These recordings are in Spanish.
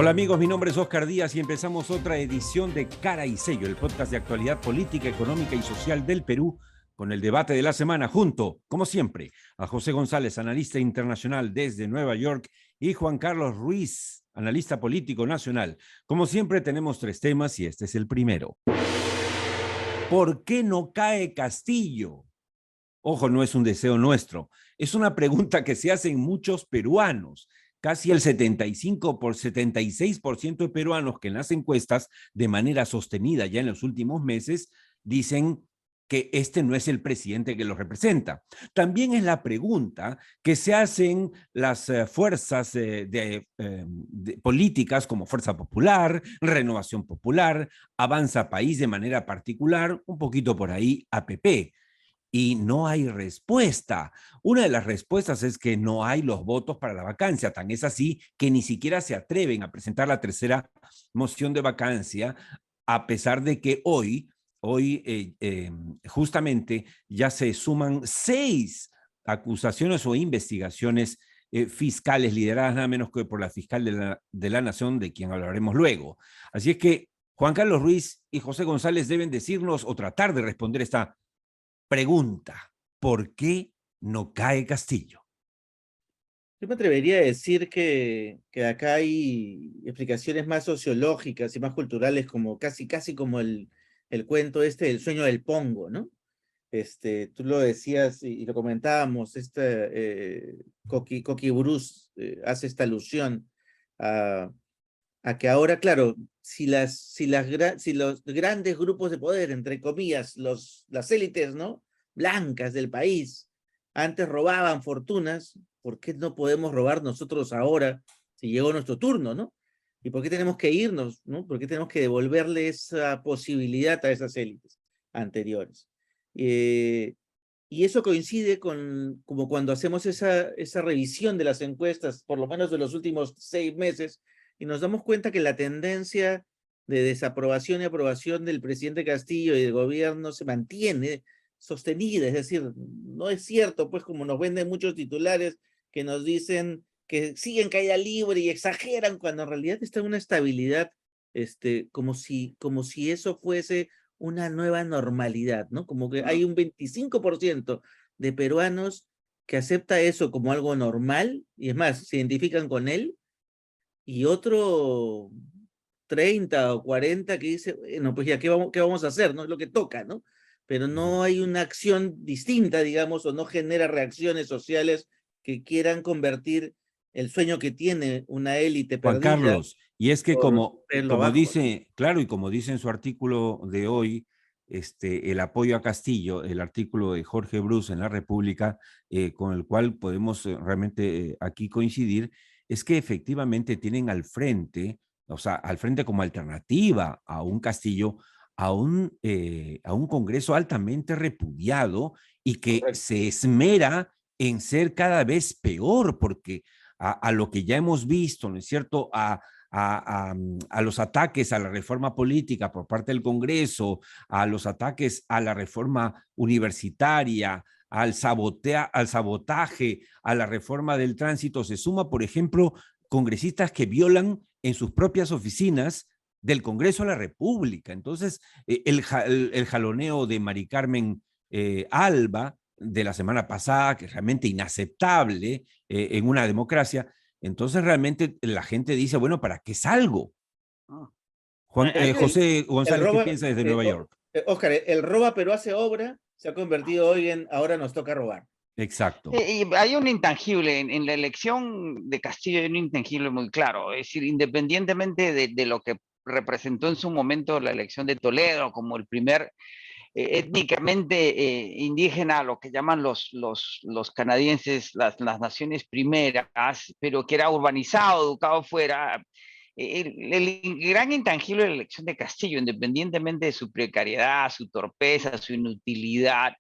Hola amigos, mi nombre es Oscar Díaz y empezamos otra edición de Cara y Sello, el podcast de actualidad política, económica y social del Perú, con el debate de la semana, junto, como siempre, a José González, analista internacional desde Nueva York, y Juan Carlos Ruiz, analista político nacional. Como siempre, tenemos tres temas y este es el primero. ¿Por qué no cae Castillo? Ojo, no es un deseo nuestro, es una pregunta que se hacen muchos peruanos. Casi el 76% de peruanos que en las encuestas, de manera sostenida ya en los últimos meses, dicen que este no es el presidente que lo representa. También es la pregunta que se hacen las fuerzas de políticas como Fuerza Popular, Renovación Popular, Avanza País de manera particular, un poquito por ahí APP. Y no hay respuesta. Una de las respuestas es que no hay los votos para la vacancia. Tan es así que ni siquiera se atreven a presentar la tercera moción de vacancia, a pesar de que hoy justamente ya se suman 6 acusaciones o investigaciones fiscales lideradas nada menos que por la fiscal de la Nación, de quien hablaremos luego. Así es que Juan Carlos Ruiz y José González deben decirnos o tratar de responder esta pregunta: ¿por qué no cae Castillo? Yo me atrevería a decir que acá hay explicaciones más sociológicas y más culturales, como casi como el cuento este del sueño del Pongo, ¿no? Tú lo decías y lo comentábamos, Coqui Bruce hace esta alusión a que ahora, claro, si los grandes grupos de poder, entre comillas, las élites, ¿no? Blancas del país, antes robaban fortunas, ¿por qué no podemos robar nosotros ahora si llegó nuestro turno, ¿no? ¿Y por qué tenemos que irnos, ¿no? ¿Por qué tenemos que devolverle esa posibilidad a esas élites anteriores? Y eso coincide con como cuando hacemos esa revisión de las encuestas, por lo menos de los últimos 6 meses, y nos damos cuenta que la tendencia de desaprobación y aprobación del presidente Castillo y del gobierno se mantiene sostenida, es decir, no es cierto, pues como nos venden muchos titulares que nos dicen que siguen caída libre y exageran, cuando en realidad está en una estabilidad, como si eso fuese una nueva normalidad, ¿no? Como que hay un 25% de peruanos que acepta eso como algo normal, y es más, se identifican con él, y otro 30 o 40 que dice, bueno, pues ya, qué vamos a hacer? ¿No? Es lo que toca, ¿no? Pero no hay una acción distinta, digamos, o no genera reacciones sociales que quieran convertir el sueño que tiene una élite Juan perdida Carlos, y es que por verlo como abajo, ¿no? dice, claro, y como dice en su artículo de hoy, el apoyo a Castillo, el artículo de Jorge Bruce en La República, con el cual podemos realmente aquí coincidir, es que efectivamente tienen al frente, o sea, al frente como alternativa a un Castillo, a un Congreso altamente repudiado y que Correcto. se esmera en ser cada vez peor, porque a lo que ya hemos visto, ¿no es cierto? A los ataques a la reforma política por parte del Congreso, a los ataques a la reforma universitaria, al sabotaje, a la reforma del tránsito, se suma, por ejemplo, congresistas que violan en sus propias oficinas del Congreso de la República. Entonces, el jaloneo de Mari Carmen Alba de la semana pasada, que es realmente inaceptable en una democracia, entonces realmente la gente dice, bueno, ¿para qué salgo? A mí José el González, ¿qué roba, piensa desde Nueva York? Oscar, el roba pero hace obra se ha convertido hoy en ahora nos toca robar. Exacto. Y hay un intangible, en la elección de Castillo hay un intangible muy claro, es decir, independientemente de lo que representó en su momento la elección de Toledo como el primer étnicamente indígena, lo que llaman los canadienses, las naciones primeras, pero que era urbanizado, educado fuera. El gran intangible de la elección de Castillo, independientemente de su precariedad, su torpeza, su inutilidad,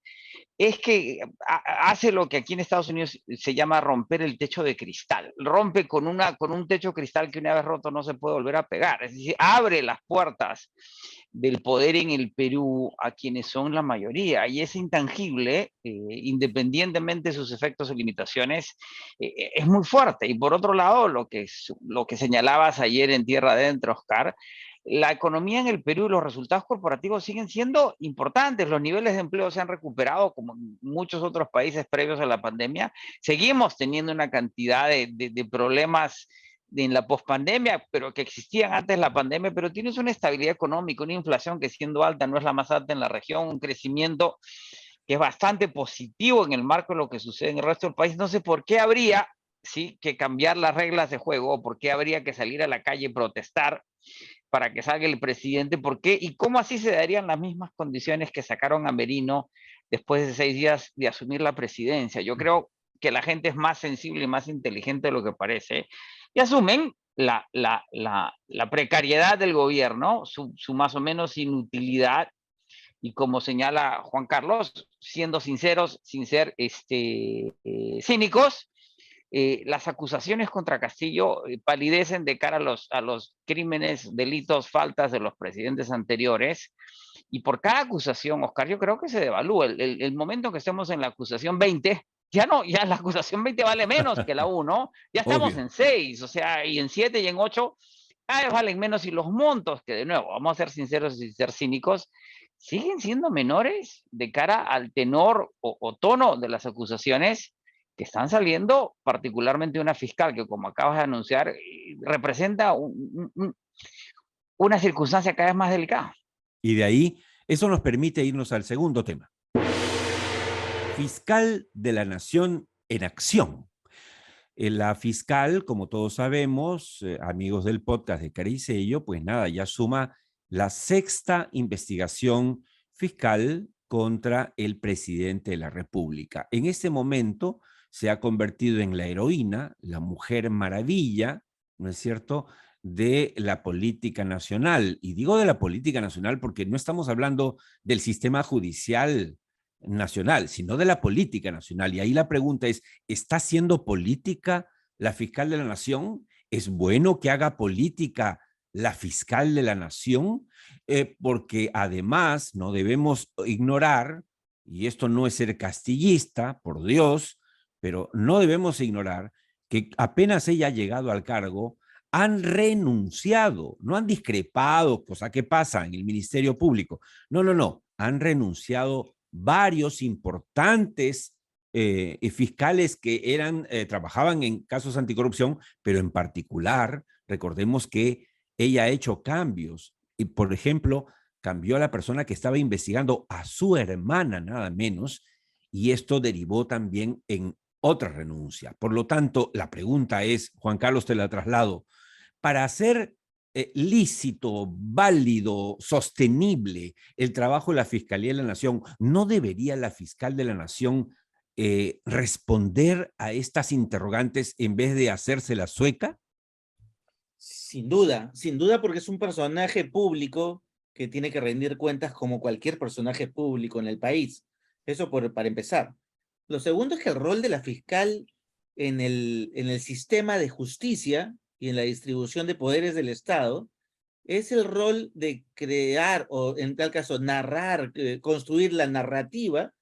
es que hace lo que aquí en Estados Unidos se llama romper el techo de cristal. Rompe con un techo de cristal que una vez roto no se puede volver a pegar. Es decir, abre las puertas del poder en el Perú a quienes son la mayoría. Y ese intangible, independientemente de sus efectos o limitaciones, es muy fuerte. Y por otro lado, lo que señalabas ayer en Tierra Adentro, Oscar, la economía en el Perú y los resultados corporativos siguen siendo importantes. Los niveles de empleo se han recuperado como en muchos otros países previos a la pandemia. Seguimos teniendo una cantidad de problemas en la pospandemia, pero que existían antes de la pandemia, pero tienes una estabilidad económica, una inflación que siendo alta no es la más alta en la región, un crecimiento que es bastante positivo en el marco de lo que sucede en el resto del país. No sé por qué habría, sí, que cambiar las reglas de juego, o por qué habría que salir a la calle y protestar para que salga el presidente, por qué y cómo así se darían las mismas condiciones que sacaron a Merino después de 6 días de asumir la presidencia. Yo creo que la gente es más sensible y más inteligente de lo que parece, y asumen la precariedad del gobierno, su más o menos inutilidad, y como señala Juan Carlos, siendo sinceros, sin ser cínicos, las acusaciones contra Castillo palidecen de cara a los crímenes, delitos, faltas de los presidentes anteriores. Y por cada acusación, Oscar, yo creo que se devalúa. El momento que estemos en la acusación 20, ya no, ya la acusación 20 vale menos que la 1, ya estamos Obvio. en 6, o sea, y en 7 y en 8, cada vez valen menos, y los montos, que de nuevo, vamos a ser sinceros y ser cínicos, siguen siendo menores de cara al tenor o tono de las acusaciones que están saliendo, particularmente una fiscal que, como acabas de anunciar, representa una circunstancia cada vez más delicada. Y de ahí, eso nos permite irnos al segundo tema. Fiscal de la Nación en acción. La fiscal, como todos sabemos, amigos del podcast de Caricello, pues nada, ya suma la 6ª investigación fiscal contra el presidente de la República. En este momento se ha convertido en la heroína, la mujer maravilla, ¿no es cierto?, de la política nacional. Y digo de la política nacional porque no estamos hablando del sistema judicial nacional, sino de la política nacional. Y ahí la pregunta es, ¿está haciendo política la fiscal de la nación? ¿Es bueno que haga política la fiscal de la nación? Porque además no debemos ignorar, y esto no es ser castillista, por Dios, pero no debemos ignorar que apenas ella ha llegado al cargo, han renunciado, no han discrepado, cosa que pasa en el Ministerio Público. No, no, no, han renunciado varios importantes fiscales que trabajaban en casos anticorrupción, pero en particular, recordemos que ella ha hecho cambios. Y, por ejemplo, cambió a la persona que estaba investigando a su hermana, nada menos, y esto derivó también en otra renuncia. Por lo tanto, la pregunta es, Juan Carlos, te la traslado, para hacer lícito, válido, sostenible el trabajo de la Fiscalía de la Nación, ¿no debería la fiscal de la Nación responder a estas interrogantes en vez de hacerse la sueca? Sin duda porque es un personaje público que tiene que rendir cuentas como cualquier personaje público en el país. Eso para empezar. Lo segundo es que el rol de la fiscal en el sistema de justicia y en la distribución de poderes del Estado es el rol de crear, o en tal caso narrar, construir la narrativa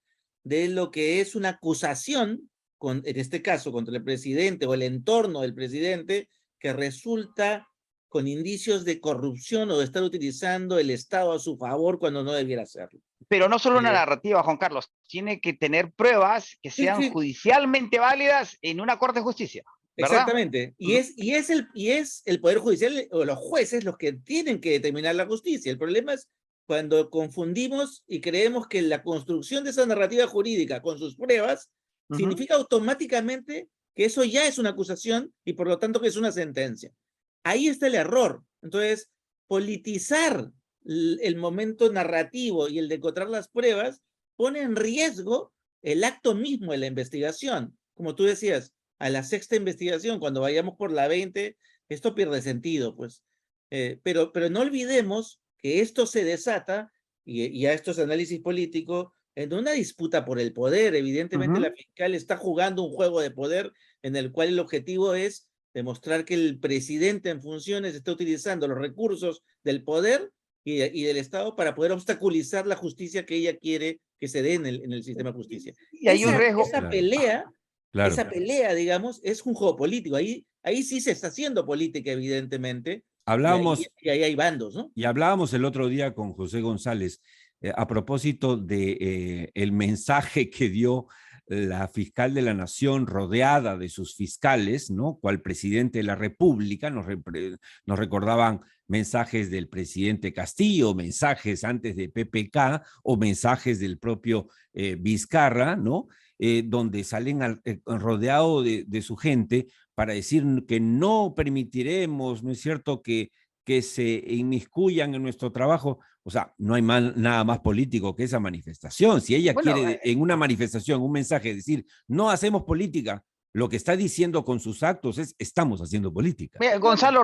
de lo que es una acusación, en este caso contra el presidente o el entorno del presidente, que resulta con indicios de corrupción o de estar utilizando el Estado a su favor cuando no debiera hacerlo. Pero no solo una narrativa, Juan Carlos, tiene que tener pruebas que sean judicialmente válidas en una corte de justicia, ¿verdad? Exactamente. Y es el Poder Judicial o los jueces los que tienen que determinar la justicia. El problema es cuando confundimos y creemos que la construcción de esa narrativa jurídica con sus pruebas significa automáticamente que eso ya es una acusación y por lo tanto que es una sentencia. Ahí está el error. Entonces, politizar el momento narrativo y el de encontrar las pruebas pone en riesgo el acto mismo de la investigación. Como tú decías, a la 6ª investigación, cuando vayamos por la 20, esto pierde sentido, pues. Pero no olvidemos que esto se desata, y a estos análisis políticos, en una disputa por el poder. Evidentemente la fiscal está jugando un juego de poder en el cual el objetivo es demostrar que el presidente en funciones está utilizando los recursos del poder y del Estado para poder obstaculizar la justicia que ella quiere que se dé en el sistema de justicia. Y hay un riesgo. Esa Claro. pelea, Claro. esa pelea, digamos, es un juego político. Ahí sí se está haciendo política, evidentemente. Hablábamos, Y ahí hay bandos, ¿no? y hablábamos el otro día con José González a propósito de el mensaje que dio la fiscal de la Nación rodeada de sus fiscales, ¿no? Cual presidente de la República, nos recordaban mensajes del presidente Castillo, mensajes antes de PPK o mensajes del propio Vizcarra, ¿no? Donde salen rodeados de su gente para decir que no permitiremos, ¿no es cierto?, que se inmiscuyan en nuestro trabajo. O sea, no hay nada más político que esa manifestación. Si ella quiere en una manifestación, un mensaje, decir, no hacemos política, lo que está diciendo con sus actos es, estamos haciendo política. Mira, Gonzalo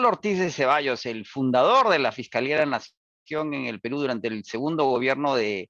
Ortiz de Ceballos, el fundador de la Fiscalía de la Nación en el Perú durante el segundo gobierno de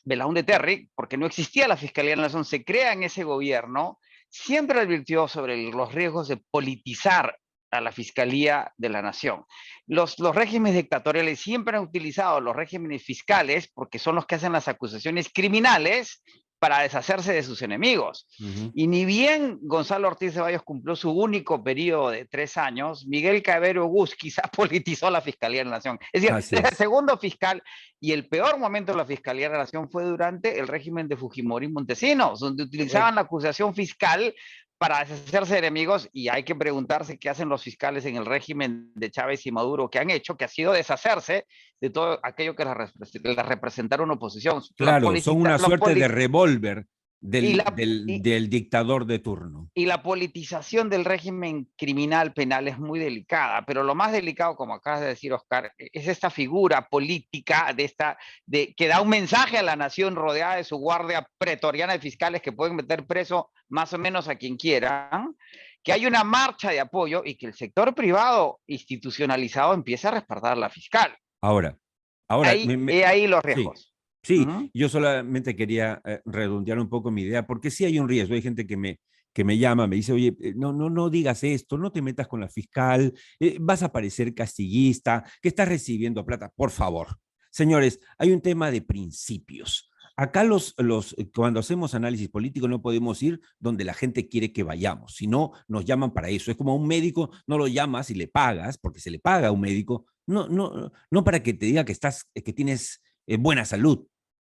Belaúnde Terry, porque no existía la Fiscalía de la Nación, se crea en ese gobierno, siempre advirtió sobre los riesgos de politizar a la Fiscalía de la Nación. Los regímenes dictatoriales siempre han utilizado los regímenes fiscales porque son los que hacen las acusaciones criminales para deshacerse de sus enemigos. Y ni bien Gonzalo Ortiz Ceballos cumplió su único periodo de 3 años, Miguel Cabero Gus quizá politizó la Fiscalía de la Nación. Es decir, el segundo fiscal y el peor momento de la Fiscalía de la Nación fue durante el régimen de Fujimori y Montesinos, donde utilizaban la acusación fiscal para deshacerse de enemigos, y hay que preguntarse qué hacen los fiscales en el régimen de Chávez y Maduro, que han hecho, que ha sido deshacerse de todo aquello que les representara una oposición. Claro, son una suerte de revólver del dictador de turno. Y la politización del régimen criminal penal es muy delicada, pero lo más delicado, como acabas de decir, Oscar, es esta figura política que da un mensaje a la nación rodeada de su guardia pretoriana de fiscales que pueden meter preso más o menos a quien quieran, que hay una marcha de apoyo y que el sector privado institucionalizado empieza a respaldar a la fiscal. Ahora ahí los riesgos. Sí, yo solamente quería redondear un poco mi idea, porque sí hay un riesgo. Hay gente que me llama, me dice, oye, no digas esto, no te metas con la fiscal, vas a parecer castillista, que estás recibiendo plata. Por favor, señores, hay un tema de principios. Acá cuando hacemos análisis político no podemos ir donde la gente quiere que vayamos, si no nos llaman para eso. Es como a un médico, no lo llamas y le pagas, porque se le paga a un médico, no para que te diga que tienes buena salud,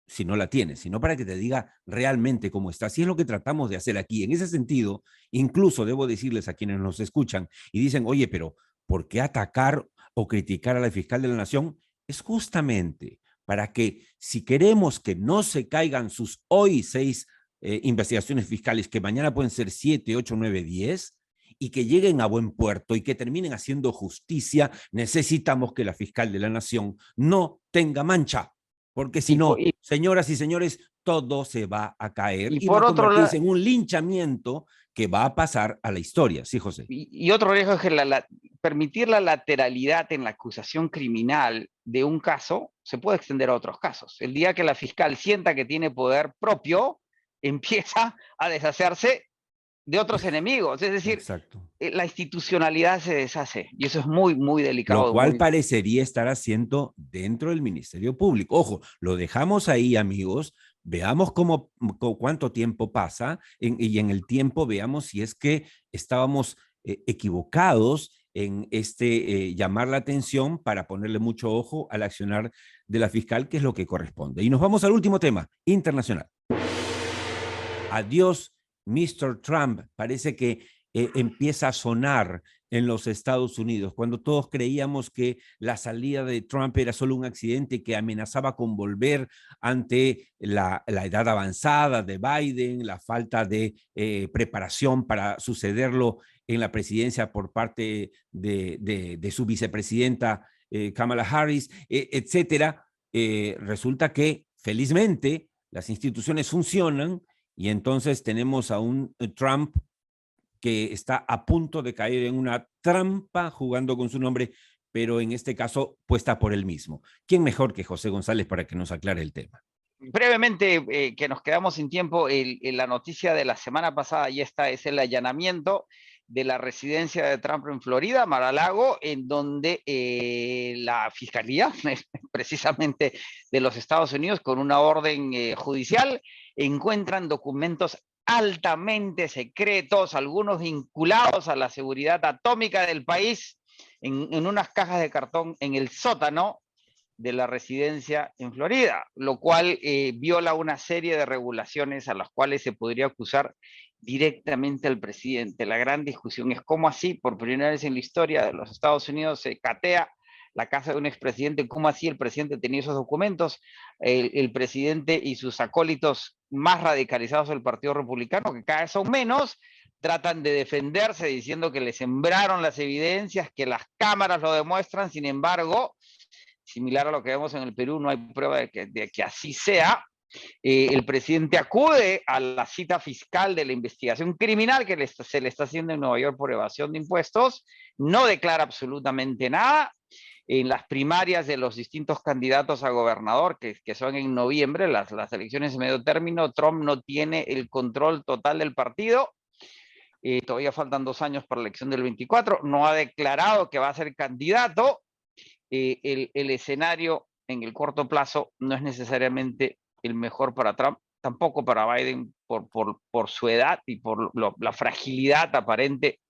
si no la tienes, sino para que te diga realmente cómo estás. Y es lo que tratamos de hacer aquí. En ese sentido, incluso debo decirles a quienes nos escuchan y dicen, oye, pero ¿por qué atacar o criticar a la fiscal de la Nación? Es justamente para que, si queremos que no se caigan sus hoy 6 investigaciones fiscales, que mañana pueden ser 7, 8, 9, 10, y que lleguen a buen puerto y que terminen haciendo justicia, necesitamos que la fiscal de la Nación no tenga mancha. Porque si no, señoras y señores, todo se va a caer y va a convertirse en un linchamiento que va a pasar a la historia. Sí, José. Y otro riesgo es que permitir la lateralidad en la acusación criminal de un caso se puede extender a otros casos. El día que la fiscal sienta que tiene poder propio, empieza a deshacerse de otros enemigos. Es decir, la institucionalidad se deshace y eso es muy, muy delicado. Lo cual parecería estar haciendo dentro del Ministerio Público. Ojo, lo dejamos ahí, amigos. Veamos cuánto tiempo pasa y en el tiempo veamos si es que estábamos equivocados en llamar la atención para ponerle mucho ojo al accionar de la fiscal, que es lo que corresponde. Y nos vamos al último tema, internacional. Adiós, Mr. Trump. Parece que empieza a sonar en los Estados Unidos, cuando todos creíamos que la salida de Trump era solo un accidente que amenazaba con volver ante la edad avanzada de Biden, la falta de preparación para sucederlo en la presidencia por parte de su vicepresidenta Kamala Harris, etcétera. Resulta que, felizmente, las instituciones funcionan y entonces tenemos a un Trump que está a punto de caer en una trampa jugando con su nombre, pero en este caso puesta por él mismo. ¿Quién mejor que José González para que nos aclare el tema? Brevemente, que nos quedamos sin tiempo, la noticia de la semana pasada ya está, es el allanamiento de la residencia de Trump en Florida, Mar-a-Lago, en donde la Fiscalía, precisamente de los Estados Unidos, con una orden judicial, encuentran documentos altamente secretos, algunos vinculados a la seguridad atómica del país, en unas cajas de cartón en el sótano de la residencia en Florida, lo cual viola una serie de regulaciones a las cuales se podría acusar directamente al presidente. La gran discusión es cómo así, por primera vez en la historia de los Estados Unidos, se catea la casa de un expresidente, cómo así el presidente tenía esos documentos, el presidente y sus acólitos más radicalizados del Partido Republicano, que cada vez son menos, tratan de defenderse diciendo que le sembraron las evidencias, que las cámaras lo demuestran. Sin embargo, similar a lo que vemos en el Perú, no hay prueba de que así sea. El presidente acude a la cita fiscal de la investigación criminal que se le está haciendo en Nueva York por evasión de impuestos, no declara absolutamente nada. En las primarias de los distintos candidatos a gobernador, que son en noviembre, las elecciones de medio término, Trump no tiene el control total del partido. Todavía faltan 2 años para la elección del 24, no ha declarado que va a ser candidato. El escenario en el corto plazo no es necesariamente el mejor para Trump, tampoco para Biden por su edad y por la fragilidad aparente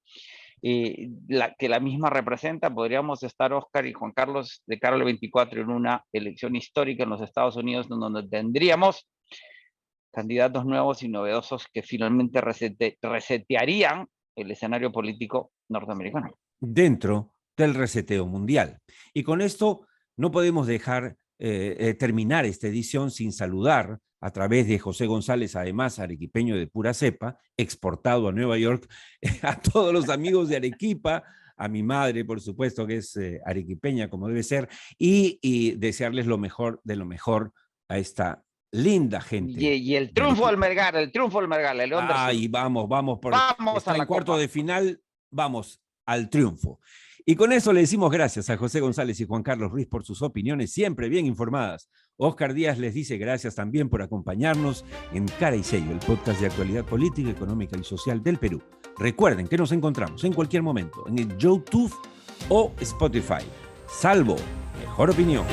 que la misma representa. Podríamos estar, Oscar y Juan Carlos, de cara al 24 en una elección histórica en los Estados Unidos, donde tendríamos candidatos nuevos y novedosos que finalmente resetearían el escenario político norteamericano. Dentro del reseteo mundial. Y con esto no podemos dejar terminar esta edición sin saludar a través de José González, además arequipeño de pura cepa, exportado a Nueva York, a todos los amigos de Arequipa, a mi madre, por supuesto, que es arequipeña como debe ser, y desearles lo mejor de lo mejor a esta linda gente. Y el triunfo al Melgar, el León del Sur. Ay, vamos, Vamos está a la en cuarto Copa. de final, vamos al triunfo. Y con eso le decimos gracias a José González y Juan Carlos Ruiz por sus opiniones, siempre bien informadas. Oscar Díaz les dice gracias también por acompañarnos en Cara y Sello, el podcast de actualidad política, económica y social del Perú. Recuerden que nos encontramos en cualquier momento en el YouTube o Spotify. Salvo mejor opinión.